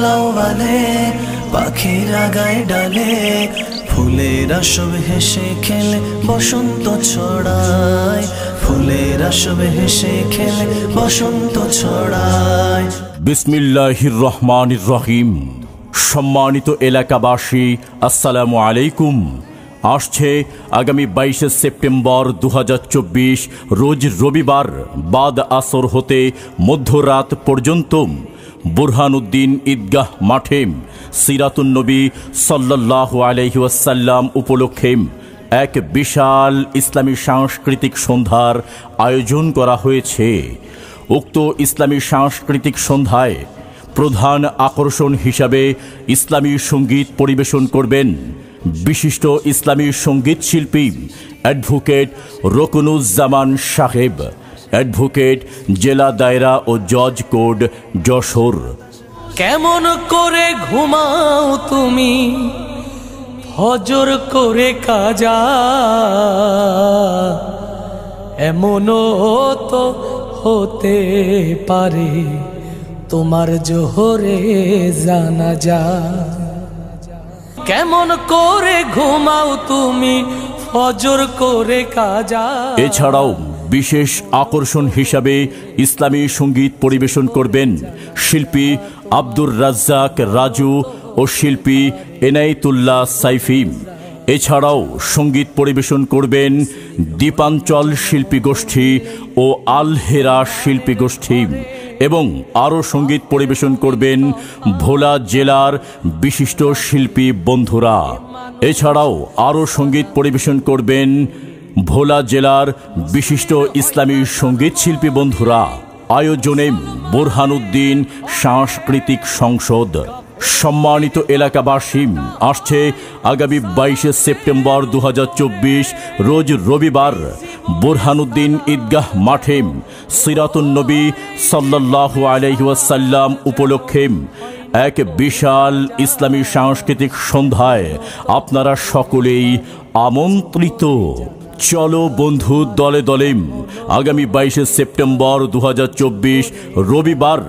দোলাও বালে, পাখিরা গায়ে ডালে, ফুলেরা সব হেসে খেলে বসন্ত ছড়ায়, ফুলেরা সব হেসে খেলে বসন্ত ছড়ায়। বিসমিল্লাহির রহমানির রহিম। সম্মানিত এলাকাবাসী, আসসালামু আলাইকুম। আসছে আগামী 22 সেপ্টেম্বর 2024 রোজ রবিবার বাদ আসর হতে মধ্যরাত পর্যন্ত বুরহানুদ্দিন ঈদগাহ মাঠে সিরাতুন নবী সাল্লাল্লাহু আলাইহি ওয়াসাল্লাম উপলক্ষে এক বিশাল ইসলামী সাংস্কৃতিক সন্ধ্যার আয়োজন করা হয়েছে। উক্ত ইসলামী সাংস্কৃতিক সন্ধ্যায় প্রধান আকর্ষণ হিসাবে ইসলামী সঙ্গীত পরিবেশন করবেন বিশিষ্ট ইসলামী সঙ্গীত শিল্পী অ্যাডভোকেট রকুনুজ্জামান সাহেব, অ্যাডভোকেট জেলা দায়রা ও জজ কোর্ট যশোর। কেমন করে ঘুমাও তুমি ফজর করে কাজা, এমনও তো হতে পারে তোমার জোহরে জানাজা। কেমন করে ঘুমাও তুমি ফজর করে কাজা। এছাড়াও বিশেষ আকর্ষণ হিসাবে ইসলামী সঙ্গীত পরিবেশন করবেন শিল্পী আব্দুর রাজ্জাক রাজু ও শিল্পী এনায়েতুল্লাহ সাইফি। এছাড়াও সঙ্গীত পরিবেশন করবেন দ্বীপাঞ্চল শিল্পী গোষ্ঠী ও আল হেরা শিল্পী গোষ্ঠী এবং আরও সঙ্গীত পরিবেশন করবেন ভোলা জেলার বিশিষ্ট শিল্পী বন্ধুরা। এছাড়াও আরও সঙ্গীত পরিবেশন করবেন ভোলা জেলার বিশিষ্ট ইসলামী সঙ্গীত শিল্পী বন্ধুরা। আয়োজনে বুরহানুদ্দিন সাংস্কৃতিক সংসদ। সম্মানিত এলাকাবাসী, আসছে আগামী 22 সেপ্টেম্বর 2024 রোজ রবিবার বুরহানুদ্দিন ঈদগাহ মাঠে সিরাতুন নবী সাল্লাল্লাহু আলাইহি ওয়াসাল্লাম উপলক্ষে এক বিশাল ইসলামী সাংস্কৃতিক সন্ধ্যায় আপনারা সকলেই আমন্ত্রিত। চলো বন্ধু দলে দলে আগামী 22 সেপ্টেম্বর 2024 রবিবার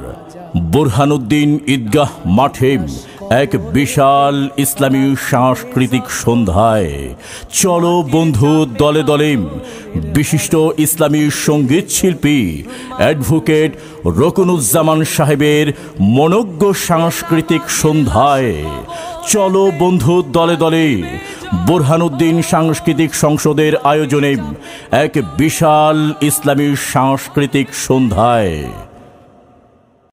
বুরহানুদ্দিন ঈদগাহ মাঠে এক বিশাল ইসলামী সাংস্কৃতিক সন্ধ্যায় চলো বন্ধু দলে দলে বিশিষ্ট ইসলামী সঙ্গীত শিল্পী অ্যাডভোকেট রকুনুজ্জামান সাহেবের মনোজ্ঞ সাংস্কৃতিক সন্ধ্যায় চলো বন্ধু দলে দলে বুরহানুদ্দিন সাংস্কৃতিক সংসদের আয়োজনে এক বিশাল ইসলামী সাংস্কৃতিক সন্ধ্যায়।